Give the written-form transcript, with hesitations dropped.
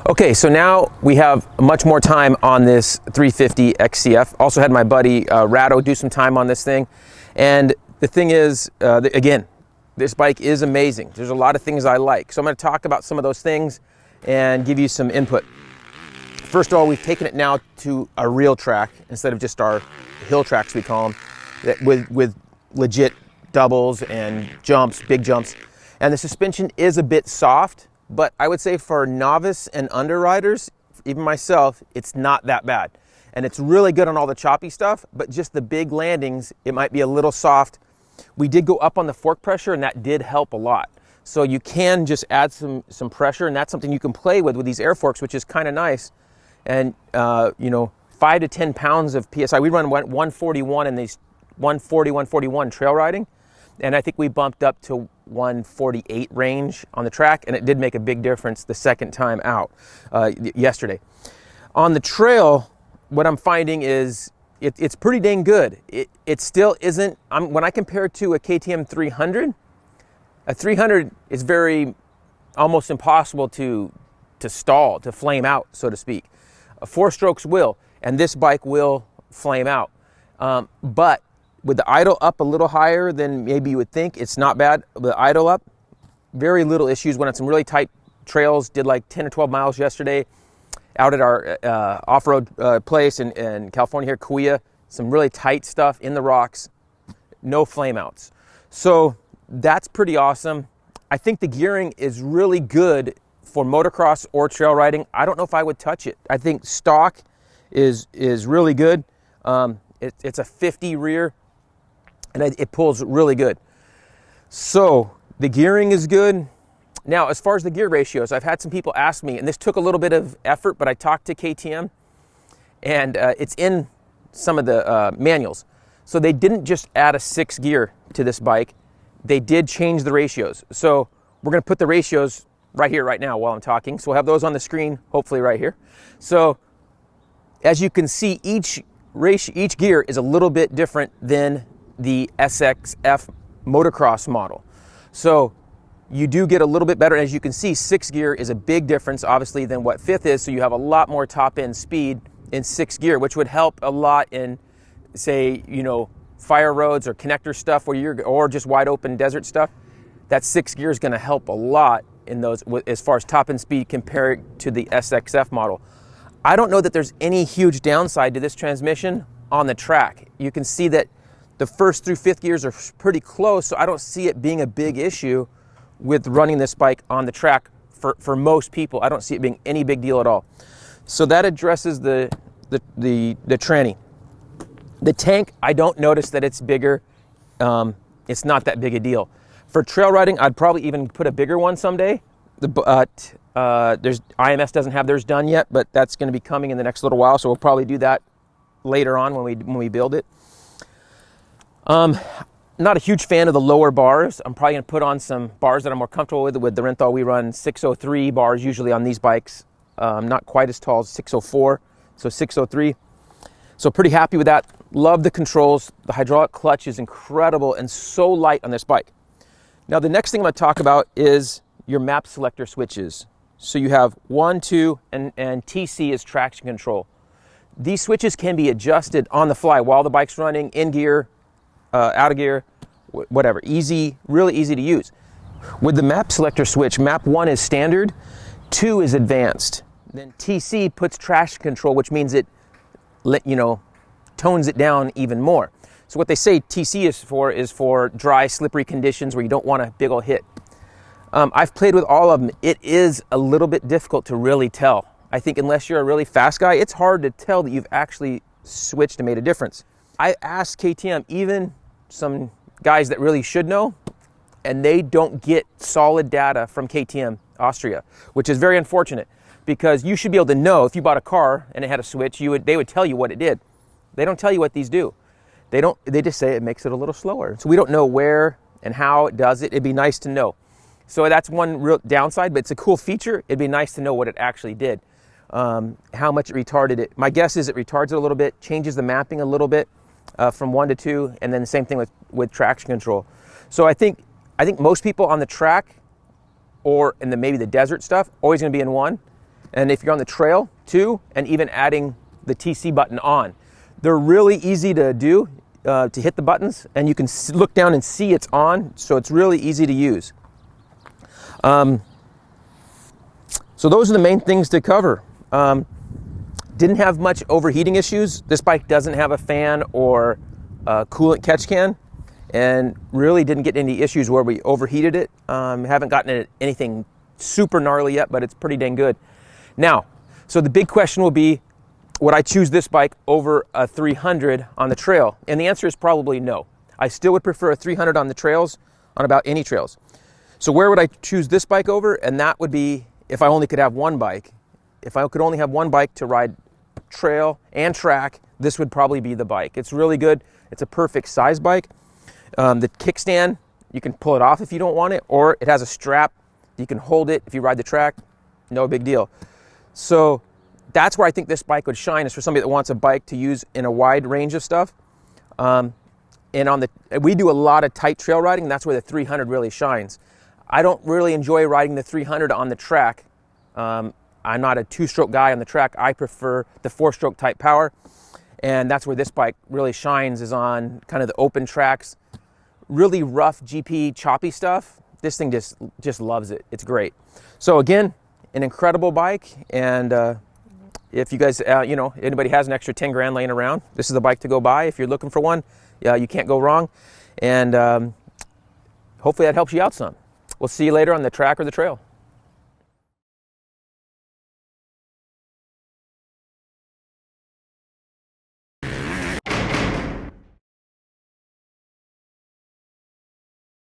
Okay, so now we have much more time on this 350 XCF. Also had my buddy Rado do some time on this thing. And the thing is, again, this bike is amazing. There's a lot of things I like. So I'm going to talk about some of those things and give you some input. First of all, we've taken it now to a real track instead of just our hill tracks, we call them, with legit doubles and jumps, big jumps. And the suspension is a bit soft, but I would say for novice and underriders, even myself, it's not that bad. And it's really good on all the choppy stuff, but just the big landings, it might be a little soft. We did go up on the fork pressure, and that did help a lot. So you can just add some pressure, and that's something you can play with these air forks, which is kind of nice. And, 5 to 10 pounds of PSI. We run 141 in these 140, 141 trail riding. And I think we bumped up to 148 range on the track, and it did make a big difference the second time out yesterday. On the trail, what I'm finding is it's pretty dang good. It still isn't, when I compare it to a KTM 300, a 300 is very almost impossible to stall, to flame out, so to speak. Four strokes will, and this bike will flame out. But with the idle up a little higher than maybe you would think, it's not bad. The idle up, very little issues. Went on some really tight trails, did like 10 or 12 miles yesterday out at our off-road place in California here, Kauai. Some really tight stuff in the rocks, no flame outs. So that's pretty awesome. I think the gearing is really good for motocross or trail riding. I don't know if I would touch it. I think stock is really good. It's a 50 rear, and it pulls really good. So the gearing is good. Now, as far as the gear ratios, I've had some people ask me, and this took a little bit of effort, but I talked to KTM, and it's in some of the manuals. So they didn't just add a 6 gear to this bike. They did change the ratios. So we're going to put the ratios right here, right now, while I'm talking. So we'll have those on the screen, hopefully right here. So as you can see, each gear is a little bit different than the SXF motocross model. So you do get a little bit better. As you can see, 6 gear is a big difference, obviously, than what 5th is. So you have a lot more top end speed in 6 gear, which would help a lot in, say, fire roads or connector stuff or just wide open desert stuff. That 6 gear is going to help a lot in those as far as top end speed compared to the SXF model. I don't know that there's any huge downside to this transmission on the track. You can see that the 1st through 5th gears are pretty close, so I don't see it being a big issue with running this bike on the track for most people. I don't see it being any big deal at all. So that addresses the tranny. The tank, I don't notice that it's bigger. It's not that big a deal. For trail riding, I'd probably even put a bigger one someday. There's IMS doesn't have theirs done yet, but that's going to be coming in the next little while, so we'll probably do that later on when we build it. Not a huge fan of the lower bars. I'm probably going to put on some bars that I'm more comfortable with. With the Renthal, we run 603 bars usually on these bikes. Not quite as tall as 604, so 603. So pretty happy with that. Love the controls. The hydraulic clutch is incredible and so light on this bike. Now the next thing I'm going to talk about is your map selector switches. So you have 1, 2, and TC is traction control. These switches can be adjusted on the fly while the bike's running, in gear, out of gear, whatever. Easy, really easy to use. With the map selector switch, map 1 is standard, 2 is advanced. Then TC puts traction control, which means it tones it down even more. So what they say TC is for dry, slippery conditions where you don't want a big old hit. I've played with all of them. It is a little bit difficult to really tell. I think unless you're a really fast guy, it's hard to tell that you've actually switched and made a difference. I asked KTM, even some guys that really should know, and they don't get solid data from KTM Austria, which is very unfortunate because you should be able to know if you bought a car and it had a switch, they would tell you what it did. They don't tell you what these do. They just say it makes it a little slower. So we don't know where and how it does it. It'd be nice to know. So that's one real downside, but it's a cool feature. It'd be nice to know what it actually did, how much it retarded it. My guess is it retards it a little bit, changes the mapping a little bit from 1 to 2, and then the same thing with traction control. So I think most people on the track or in maybe the desert stuff, always going to be in 1. and if you're on the trail too, and even adding the TC button on. They're really easy to do, to hit the buttons, and you can look down and see it's on, so it's really easy to use. So those are the main things to cover. Didn't have much overheating issues. This bike doesn't have a fan or a coolant catch can, and really didn't get any issues where we overheated it. Haven't gotten anything super gnarly yet, but it's pretty dang good. Now, so the big question will be, would I choose this bike over a 300 on the trail? And the answer is probably no. I still would prefer a 300 on the trails, on about any trails. So where would I choose this bike over? And that would be if I only could have one bike. If I could only have one bike to ride trail and track, this would probably be the bike. It's really good. It's a perfect size bike. The kickstand, you can pull it off if you don't want it, or it has a strap. You can hold it if you ride the track. No big deal. So that's where I think this bike would shine, is for somebody that wants a bike to use in a wide range of stuff. And we do a lot of tight trail riding, and that's where the 300 really shines. I don't really enjoy riding the 300 on the track. I'm not a two-stroke guy on the track. I prefer the four-stroke type power, and that's where this bike really shines, is on kind of the open tracks, really rough GP choppy stuff. This thing just loves it. It's great. So again, an incredible bike, and if you guys, anybody has an extra 10 grand laying around, this is the bike to go buy. If you're looking for one, you can't go wrong, and hopefully that helps you out some. We'll see you later on the track or the trail.